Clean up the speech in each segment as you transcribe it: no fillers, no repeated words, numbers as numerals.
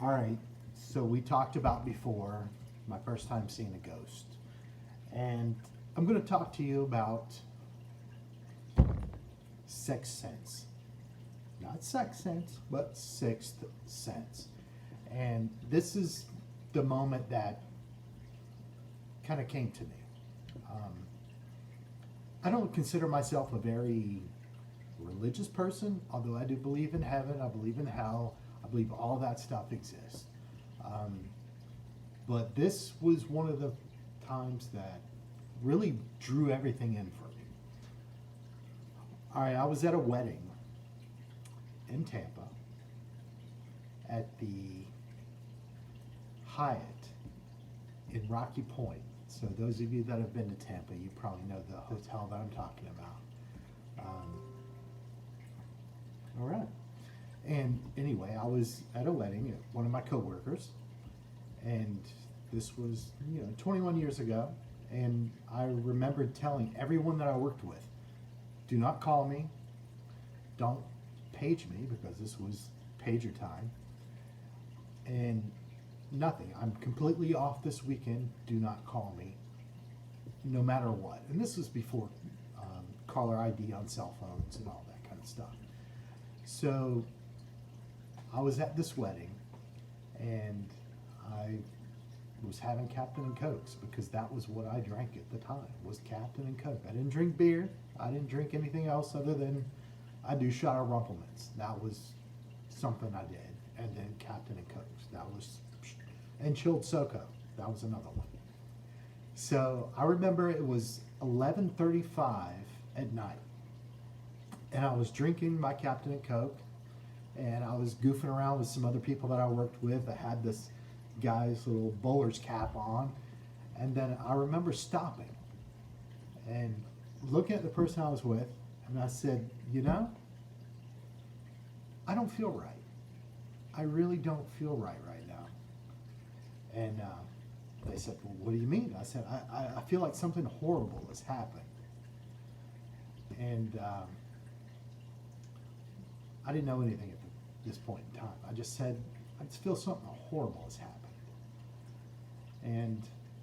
All right, so we talked about before my first time seeing a ghost. And I'm going to talk to you about sixth sense. Not sex sense, but sixth sense. And this is the moment that kind of came to me. Um, I don't consider myself a very religious person, although I do believe in heaven, I believe in hell, I believe all that stuff exists. Um, but this was one of the times that really drew everything in for me. All right, I was at a wedding in Tampa at the Hyatt in Rocky Point. So those of you that have been to Tampa, you probably know the hotel that I'm talking about. All right. And anyway, I was at a wedding at one of my coworkers, and this was 21 years ago. And I remembered telling everyone that I worked with, do not call me, don't page me, because this was pager time, and nothing. I'm completely off this weekend. Do not call me, no matter what. And this was before caller ID on cell phones and all that kind of stuff. So I was at this wedding, and I was having Captain and Cokes because that was what I drank at the time, was Captain and Coke. I didn't drink beer. I didn't drink anything else other than I do shot of Rumplemans. That was something I did. And then Captain and Cokes. That was, and chilled SoCo. That was another one. So I remember it was 11:35 at night, and I was drinking my Captain and Coke, and I was goofing around with some other people that I worked with. I had this guy's little bowler's cap on, and then I remember stopping and looking at the person I was with, and I said, I don't feel right. I really don't feel right now. And they said, well, what do you mean? I said, I feel like something horrible has happened. And I didn't know anything at this point in time. I just said, I just feel something horrible has happened. And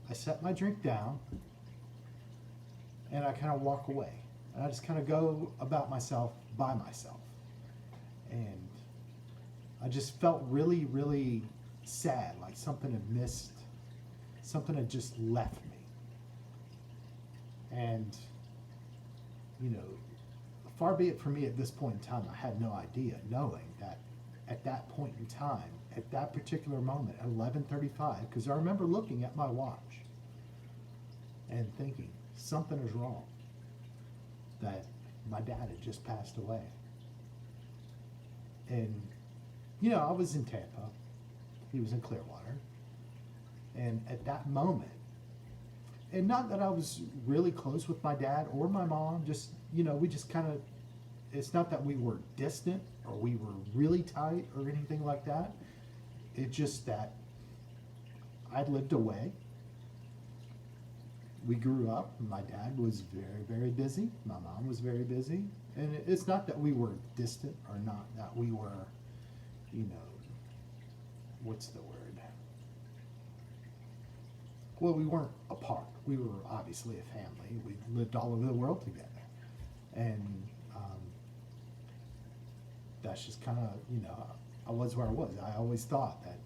I set my drink down, and I kind of walk away. And I just kind of go about myself by myself. And I just felt really, really sad, like something had missed, something had just left me. And, far be it from me at this point in time, I had no idea, knowing that at that point in time, at that particular moment, at 11:35, because I remember looking at my watch and thinking, something is wrong, that my dad had just passed away. And, I was in Tampa, he was in Clearwater, and at that moment, and not that I was really close with my dad or my mom, just, we just kind of, it's not that we were distant or we were really tight or anything like that. It's just that I'd lived away. We grew up. My dad was very, very busy. My mom was very busy. And it's not that we were distant or not that we were, what's the word? Well, we weren't apart. We were obviously a family. We lived all over the world together. And that's just kind of, I was where I was. I always thought that,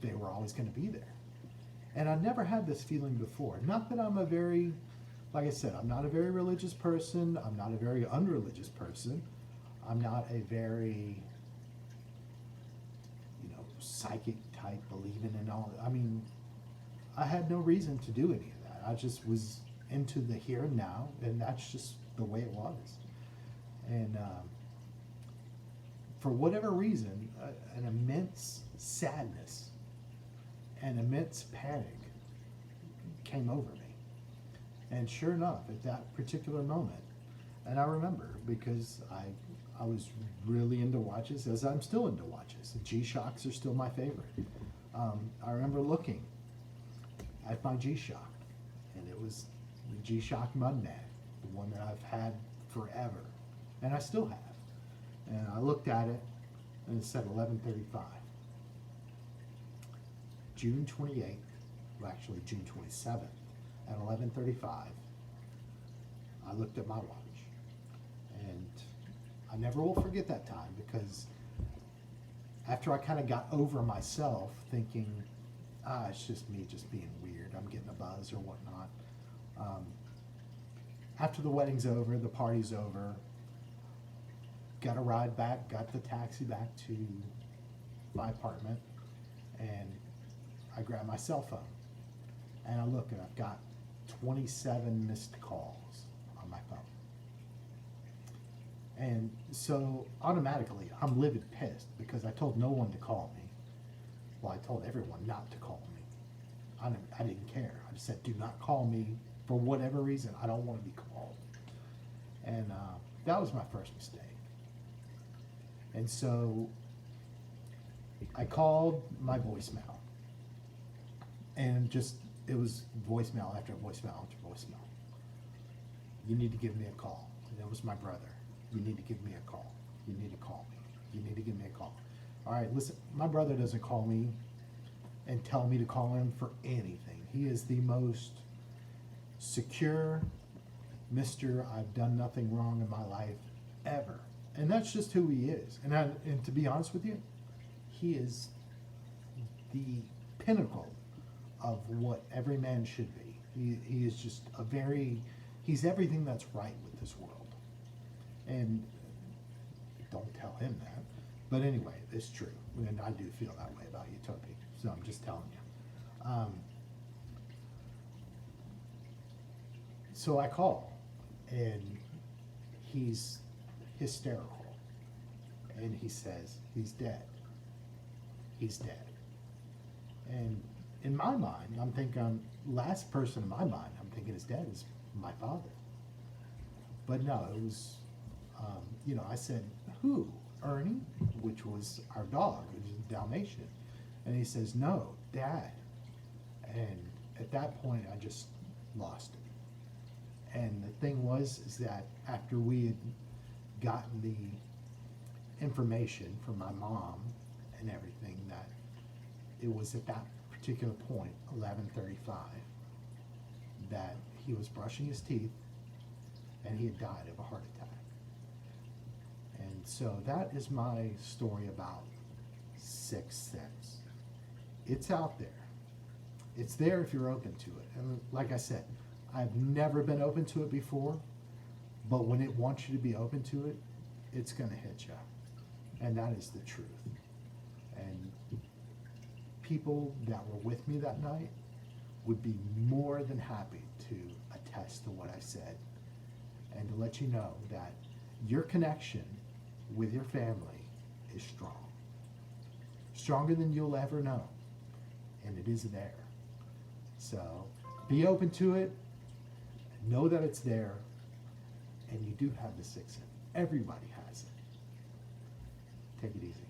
they were always going to be there. And I never had this feeling before. Not that I'm like I said, I'm not a very religious person. I'm not a very unreligious person. I'm not a very, psychic type, believing in all. I mean, I had no reason to do any of that. I just was into the here and now, and that's just the way it was. And for whatever reason, an immense sadness and immense panic came over me. And sure enough, at that particular moment, and I remember because I was really into watches, as I'm still into watches. The G-Shocks are still my favorite. I remember looking at my G-Shock, and it was the G-Shock Mudman, the one that I've had forever, and I still have. And I looked at it, and it said 11:35. June 28th, well, actually June 27th, at 11:35, I looked at my watch, and I never will forget that time, because after I kind of got over myself, thinking, it's just me just being weird, I'm getting a buzz or whatnot. After the wedding's over, the party's over, got a ride back, got the taxi back to my apartment, and I grabbed my cell phone, and I look, and I've got 27 missed calls on my phone. And so automatically I'm livid pissed, because I told no one to call me. Well, I told everyone not to call me. I didn't care. I just said, do not call me for whatever reason. I don't want to be called. And that was my first mistake. And so I called my voicemail, and just, it was voicemail after voicemail after voicemail. You need to give me a call. And it was my brother. You need to give me a call. You need to call me. You need to give me a call. All right, listen, my brother doesn't call me and tell me to call him for anything. He is the most secure Mr. I've done nothing wrong in my life ever. And that's just who he is. And to be honest with you, he is the pinnacle of what every man should be. He is just he's everything that's right with this world. And don't tell him that. But anyway, it's true. And I do feel that way about you, Toby. So I'm just telling you. So I call, and he's hysterical. And he says, he's dead. He's dead. And in my mind, I'm thinking, last person in my mind I'm thinking is dead is my father. But no, it was, I said, who? Ernie, which was our dog, which is a Dalmatian. And he says, no, Dad. And at that point, I just lost it. And the thing is that after we had gotten the information from my mom and everything, that it was at that particular point, 11:35, that he was brushing his teeth and he had died of a heart attack. And so that is my story about Sixth Sense. It's out there. It's there if you're open to it. And like I said, I've never been open to it before, but when it wants you to be open to it, it's going to hit you. And that is the truth. And people that were with me that night would be more than happy to attest to what I said, and to let you know that your connection with your family is strong. Stronger than you'll ever know. And it is there. So be open to it. Know that it's there. And you do have the sixth sense. Everybody has it. Take it easy.